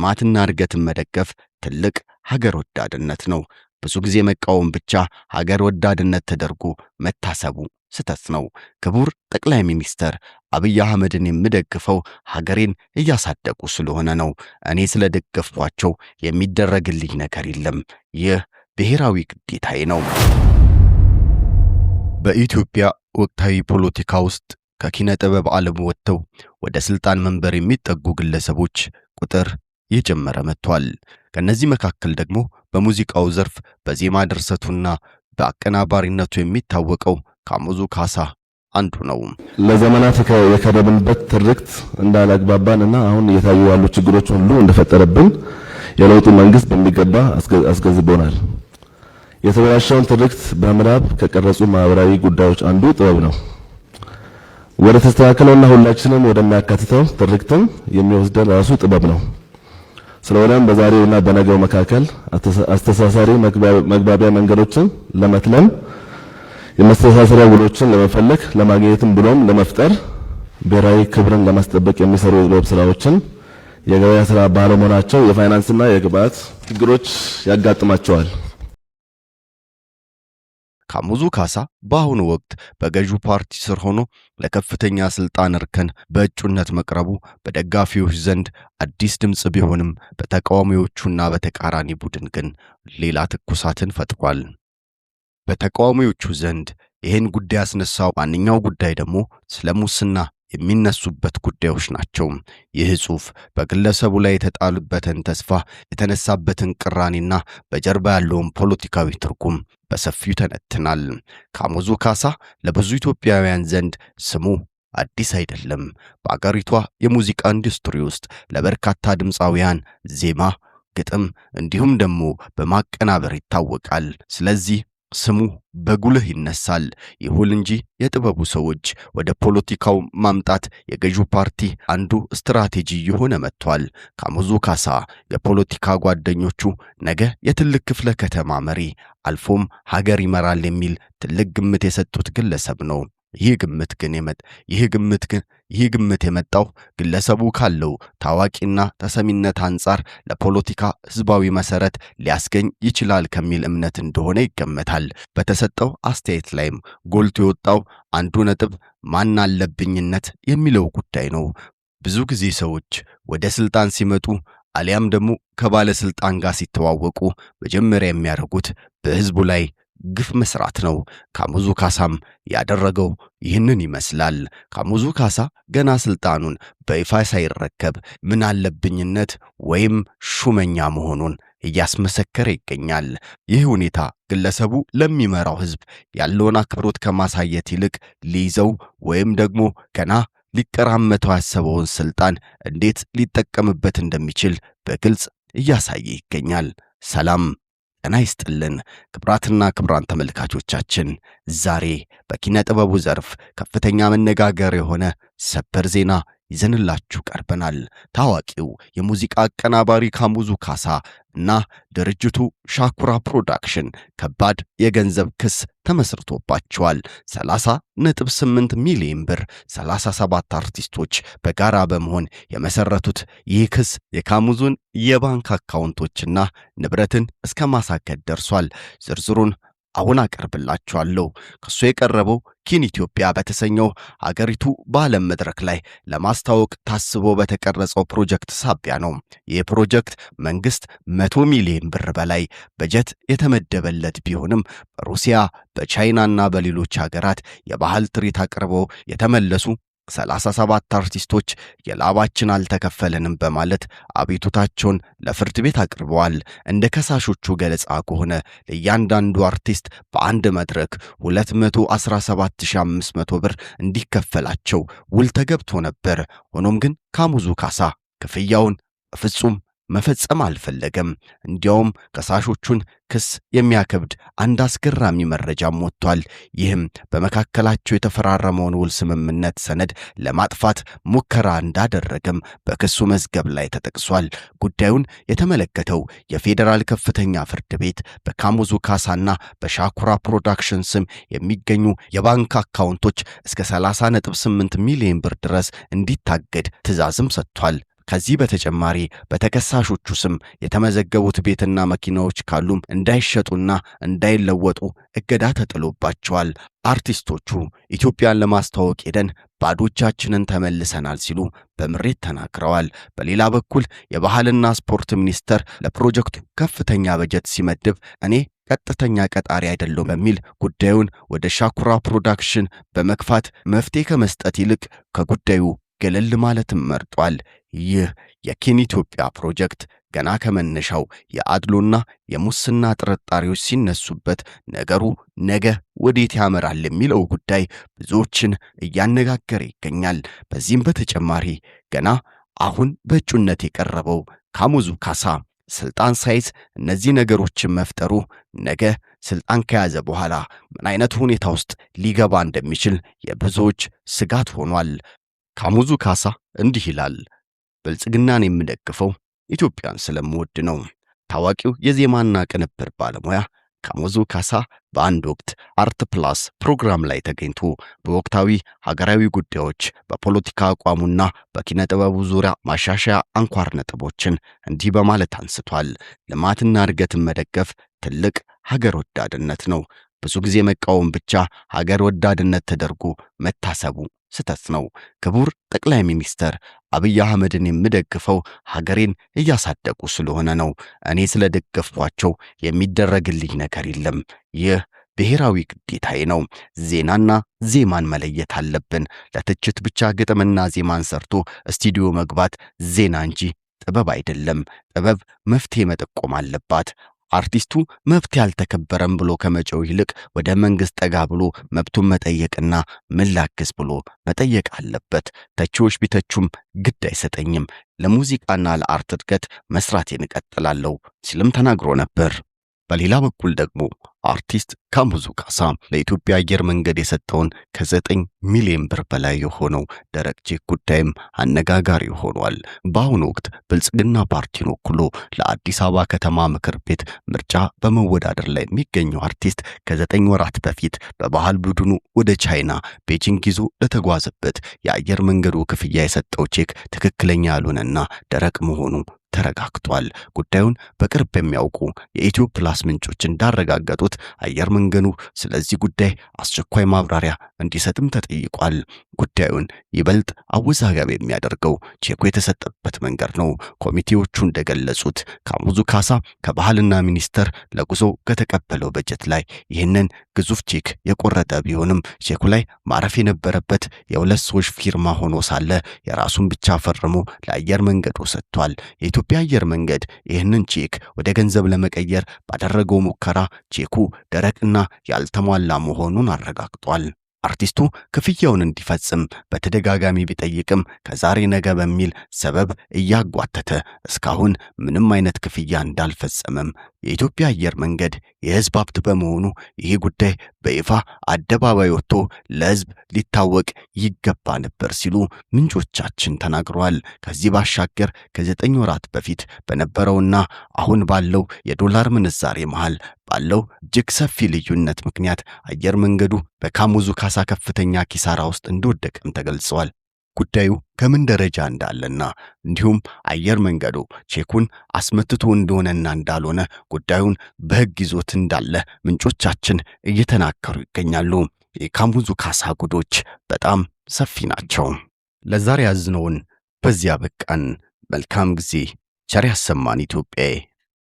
ልማትና እድገትን መደገፍ ትልቅ ሀገር ወዳድነት ነው። ብዙ ጊዜ መቃወም ብቻ ሀገር ወዳድነት ተደርጎ መታሰቡ ስተት ነው። ክቡር ጠቅላይ ሚኒስተር አብይ አህመድን የምደግፈው ሀገሬን እያሳደጉ ስለሆነ ነው። እኔ ስለደገፍኳቸው የሚደረግልኝ ነገር የለም። ይህ ብሔራዊ ግዴታዬ ነው። በኢትዮጵያ ወቅታዊ ፖለቲካ ውስጥ ከኪነ ጥበብ ዓለም ወጥተው ወደ ስልጣን መንበር የሚጠጉ ግለሰቦች ቁጥር እየጨመረ መጥቷል። ከነዚህ መካከል ደግሞ በሙዚቃው ዘርፍ በዜማ ድርሰቱና በአቀናባሪነቱ የሚታወቀው ካሙዙ ካሳ አንዱ ነው። ለዘመናት የከረምንበት ትርክት እንዳላግባባንና አሁን እየታዩ ያሉ ችግሮች ሁሉ እንደፈጠረብን የለውጡ መንግስት በሚገባ አስገንዝቦናል። የተበላሸውን ትርክት በምናብ ከቀረጹ ማህበራዊ ጉዳዮች አንዱ ጥበብ ነው። ወደ ተስተካከለውና ሁላችንም ወደሚያካትተው ትርክትም የሚወስደን ራሱ ጥበብ ነው። ስለሆነም በዛሬውና በነገው መካከል አስተሳሳሪ መግባቢያ መንገዶችን ለመትለም የመስተሳሰሪያ ውሎችን ለመፈለግ ለማግኘትም ብሎም ለመፍጠር ብሔራዊ ክብርን ለማስጠበቅ የሚሰሩ የጥበብ ስራዎችን የገበያ ስራ ባለመሆናቸው የፋይናንስና የግብአት ችግሮች ያጋጥማቸዋል። ካሙዙ ካሳ በአሁኑ ወቅት በገዢው ፓርቲ ስር ሆኖ ለከፍተኛ ስልጣን እርከን በእጩነት መቅረቡ በደጋፊዎች ዘንድ አዲስ ድምጽ ቢሆንም በተቃዋሚዎቹና በተቃራኒ ቡድን ግን ሌላ ትኩሳትን ፈጥሯል። በተቃዋሚዎቹ ዘንድ ይህን ጉዳይ ያስነሳው ዋነኛው ጉዳይ ደግሞ ስለ ሙስና የሚነሱበት ጉዳዮች ናቸው። ይህ ጽሑፍ በግለሰቡ ላይ የተጣሉበትን ተስፋ የተነሳበትን ቅራኔና በጀርባ ያለውን ፖለቲካዊ ትርጉም በሰፊው ተነትናል። ካሙዙ ካሳ ለብዙ ኢትዮጵያውያን ዘንድ ስሙ አዲስ አይደለም። በአገሪቷ የሙዚቃ ኢንዱስትሪ ውስጥ ለበርካታ ድምፃውያን ዜማ፣ ግጥም እንዲሁም ደግሞ በማቀናበር ይታወቃል። ስለዚህ ስሙ በጉልህ ይነሳል። ይሁን እንጂ የጥበቡ ሰዎች ወደ ፖለቲካው ማምጣት የገዢው ፓርቲ አንዱ ስትራቴጂ የሆነ መጥቷል። ካሙዙ ካሳ የፖለቲካ ጓደኞቹ ነገ የትልቅ ክፍለ ከተማ መሪ አልፎም ሀገር ይመራል የሚል ትልቅ ግምት የሰጡት ግለሰብ ነው። ይህ ግምት የመጣው ግለሰቡ ካለው ታዋቂና ተሰሚነት አንጻር ለፖለቲካ ህዝባዊ መሰረት ሊያስገኝ ይችላል ከሚል እምነት እንደሆነ ይገመታል። በተሰጠው አስተያየት ላይም ጎልቶ የወጣው አንዱ ነጥብ ማን አለብኝነት የሚለው ጉዳይ ነው። ብዙ ጊዜ ሰዎች ወደ ስልጣን ሲመጡ አሊያም ደግሞ ከባለስልጣን ጋር ሲተዋወቁ መጀመሪያ የሚያደርጉት በህዝቡ ላይ ግፍ መስራት ነው። ካሙዙ ካሳም ያደረገው ይህንን ይመስላል። ካሙዙ ካሳ ገና ስልጣኑን በይፋ ሳይረከብ ምን አለብኝነት ወይም ሹመኛ መሆኑን እያስመሰከረ ይገኛል። ይህ ሁኔታ ግለሰቡ ለሚመራው ህዝብ ያለውን አክብሮት ከማሳየት ይልቅ ሊይዘው ወይም ደግሞ ገና ሊቀራመተው ያሰበውን ስልጣን እንዴት ሊጠቀምበት እንደሚችል በግልጽ እያሳየ ይገኛል። ሰላም ጤና ይስጥልን ክብራትና ክብራን ተመልካቾቻችን፣ ዛሬ በኪነ ጥበቡ ዘርፍ ከፍተኛ መነጋገር የሆነ ሰበር ዜና ይዘንላችሁ ቀርበናል። ታዋቂው የሙዚቃ አቀናባሪ ካሙዙ ካሳ እና ድርጅቱ ሻኩራ ፕሮዳክሽን ከባድ የገንዘብ ክስ ተመስርቶባቸዋል። 30.8 ሚሊዮን ብር 37 አርቲስቶች በጋራ በመሆን የመሰረቱት ይህ ክስ የካሙዙን የባንክ አካውንቶችና ንብረትን እስከ ማሳከት ደርሷል። ዝርዝሩን አሁን አቀርብላችኋለሁ። ክሱ የቀረበው ኪን ኢትዮጵያ በተሰኘው አገሪቱ በዓለም መድረክ ላይ ለማስተዋወቅ ታስቦ በተቀረጸው ፕሮጀክት ሳቢያ ነው። ይህ ፕሮጀክት መንግስት 100 ሚሊዮን ብር በላይ በጀት የተመደበለት ቢሆንም በሩሲያ በቻይናና በሌሎች ሀገራት የባህል ትርኢት አቅርበው የተመለሱ 37 አርቲስቶች የላባችን አልተከፈለንም በማለት አቤቱታቸውን ለፍርድ ቤት አቅርበዋል። እንደ ከሳሾቹ ገለጻ ከሆነ ለእያንዳንዱ አርቲስት በአንድ መድረክ 217500 ብር እንዲከፈላቸው ውል ተገብቶ ነበር። ሆኖም ግን ካሙዙ ካሳ ክፍያውን በፍጹም መፈጸም አልፈለገም። እንዲያውም ከሳሾቹን ክስ የሚያከብድ አንድ አስገራሚ መረጃም ወጥቷል። ይህም በመካከላቸው የተፈራረመውን ውል ስምምነት ሰነድ ለማጥፋት ሙከራ እንዳደረገም በክሱ መዝገብ ላይ ተጠቅሷል። ጉዳዩን የተመለከተው የፌዴራል ከፍተኛ ፍርድ ቤት በካሙዙ ካሳና በሻኩራ ፕሮዳክሽን ስም የሚገኙ የባንክ አካውንቶች እስከ 30.8 ሚሊዮን ብር ድረስ እንዲታገድ ትዕዛዝም ሰጥቷል። ከዚህ በተጨማሪ በተከሳሾቹ ስም የተመዘገቡት ቤትና መኪናዎች ካሉም እንዳይሸጡና እንዳይለወጡ እገዳ ተጥሎባቸዋል። አርቲስቶቹ ኢትዮጵያን ለማስተዋወቅ ሄደን ባዶ እጃችንን ተመልሰናል ሲሉ በምሬት ተናግረዋል። በሌላ በኩል የባህልና ስፖርት ሚኒስቴር ለፕሮጀክቱ ከፍተኛ በጀት ሲመድብ እኔ ቀጥተኛ ቀጣሪ አይደለም በሚል ጉዳዩን ወደ ሻኩራ ፕሮዳክሽን በመክፋት መፍትሄ ከመስጠት ይልቅ ከጉዳዩ ገለል ማለትም መርጧል። ይህ የኬን ኢትዮጵያ ፕሮጀክት ገና ከመነሻው የአድሎና የሙስና ጥርጣሬዎች ሲነሱበት ነገሩ ነገ ወዴት ያመራል የሚለው ጉዳይ ብዙዎችን እያነጋገረ ይገኛል። በዚህም በተጨማሪ ገና አሁን በእጩነት የቀረበው ካሙዙ ካሳ ስልጣን ሳይዝ እነዚህ ነገሮችን መፍጠሩ ነገ ስልጣን ከያዘ በኋላ ምን አይነት ሁኔታ ውስጥ ሊገባ እንደሚችል የብዙዎች ስጋት ሆኗል። ካሙዙ ካሳ እንዲህ ይላል። ብልጽግናን የምደግፈው ኢትዮጵያን ስለምወድ ነው። ታዋቂው የዜማና ቅንብር ባለሙያ ካሙዙ ካሳ በአንድ ወቅት አርት ፕላስ ፕሮግራም ላይ ተገኝቶ በወቅታዊ ሀገራዊ ጉዳዮች በፖለቲካ አቋሙና በኪነ ጥበቡ ዙሪያ ማሻሻያ አንኳር ነጥቦችን እንዲህ በማለት አንስቷል። ልማትና እድገትን መደገፍ ትልቅ ሀገር ወዳድነት ነው። ብዙ ጊዜ መቃወም ብቻ ሀገር ወዳድነት ተደርጎ መታሰቡ ስተት ነው። ክቡር ጠቅላይ ሚኒስትር አብይ አህመድን የምደግፈው ሀገሬን እያሳደጉ ስለሆነ ነው። እኔ ስለደገፍኳቸው የሚደረግልኝ ነገር የለም። ይህ ብሔራዊ ግዴታዬ ነው። ዜናና ዜማን መለየት አለብን። ለትችት ብቻ ግጥምና ዜማን ሰርቶ ስቱዲዮ መግባት ዜና እንጂ ጥበብ አይደለም። ጥበብ መፍትሄ መጠቆም አለባት። አርቲስቱ መብት ያልተከበረም ብሎ ከመጨው ይልቅ ወደ መንግስት ጠጋ ብሎ መብቱን መጠየቅና ምላክስ ብሎ መጠየቅ አለበት። ተቺዎች ቢተቹም ግድ አይሰጠኝም። ለሙዚቃና ለአርት እድገት መስራቴን እቀጥላለሁ ሲልም ተናግሮ ነበር። በሌላ በኩል ደግሞ አርቲስት ካሙዙ ካሳ ለኢትዮጵያ አየር መንገድ የሰጠውን ከ9 ሚሊዮን ብር በላይ የሆነው ደረቅ ቼክ ጉዳይም አነጋጋሪ ሆኗል። በአሁኑ ወቅት ብልጽግና ፓርቲን ወክሎ ለአዲስ አበባ ከተማ ምክር ቤት ምርጫ በመወዳደር ላይ የሚገኘው አርቲስት ከ9 ወራት በፊት በባህል ቡድኑ ወደ ቻይና ቤጂንግ ይዞ ለተጓዘበት የአየር መንገዱ ክፍያ የሰጠው ቼክ ትክክለኛ ያልሆነና ደረቅ መሆኑ ተረጋግጧል። ጉዳዩን በቅርብ የሚያውቁ የኢትዮ ፕላስ ምንጮች እንዳረጋገጡት አየር መንገዱ ስለዚህ ጉዳይ አስቸኳይ ማብራሪያ እንዲሰጥም ተጠይቋል። ጉዳዩን ይበልጥ አወዛጋቢ የሚያደርገው ቼኩ የተሰጠበት መንገድ ነው። ኮሚቴዎቹ እንደገለጹት ካሙዙ ካሳ ከባህልና ሚኒስቴር ለጉዞ ከተቀበለው በጀት ላይ ይህንን ግዙፍ ቼክ የቆረጠ ቢሆንም ቼኩ ላይ ማረፍ የነበረበት የሁለት ሰዎች ፊርማ ሆኖ ሳለ የራሱን ብቻ ፈርሞ ለአየር መንገዱ ሰጥቷል። የኢትዮጵያ አየር መንገድ ይህንን ቼክ ወደ ገንዘብ ለመቀየር ባደረገው ሙከራ ቼኩ ደረቅና ያልተሟላ መሆኑን አረጋግጧል። አርቲስቱ ክፍያውን እንዲፈጽም በተደጋጋሚ ቢጠይቅም ከዛሬ ነገ በሚል ሰበብ እያጓተተ እስካሁን ምንም አይነት ክፍያ እንዳልፈጸመም የኢትዮጵያ አየር መንገድ የህዝብ ሀብት በመሆኑ ይህ ጉዳይ በይፋ አደባባይ ወጥቶ ለህዝብ ሊታወቅ ይገባ ነበር ሲሉ ምንጮቻችን ተናግረዋል። ከዚህ ባሻገር ከ9 ወራት በፊት በነበረውና አሁን ባለው የዶላር ምንዛሬ መሃል ባለው እጅግ ሰፊ ልዩነት ምክንያት አየር መንገዱ በካሙዙ ካሳ ከፍተኛ ኪሳራ ውስጥ እንደወደቀም ተገልጿል። ጉዳዩ ከምን ደረጃ እንዳለና እንዲሁም አየር መንገዱ ቼኩን አስመትቶ እንደሆነና እንዳልሆነ ጉዳዩን በህግ ይዞት እንዳለ ምንጮቻችን እየተናገሩ ይገኛሉ። የካሙዙ ካሳ ጉዶች በጣም ሰፊ ናቸው። ለዛሬ ያዝነውን በዚያ በቃን። መልካም ጊዜ ቸር ያሰማን ኢትዮጵያዬ።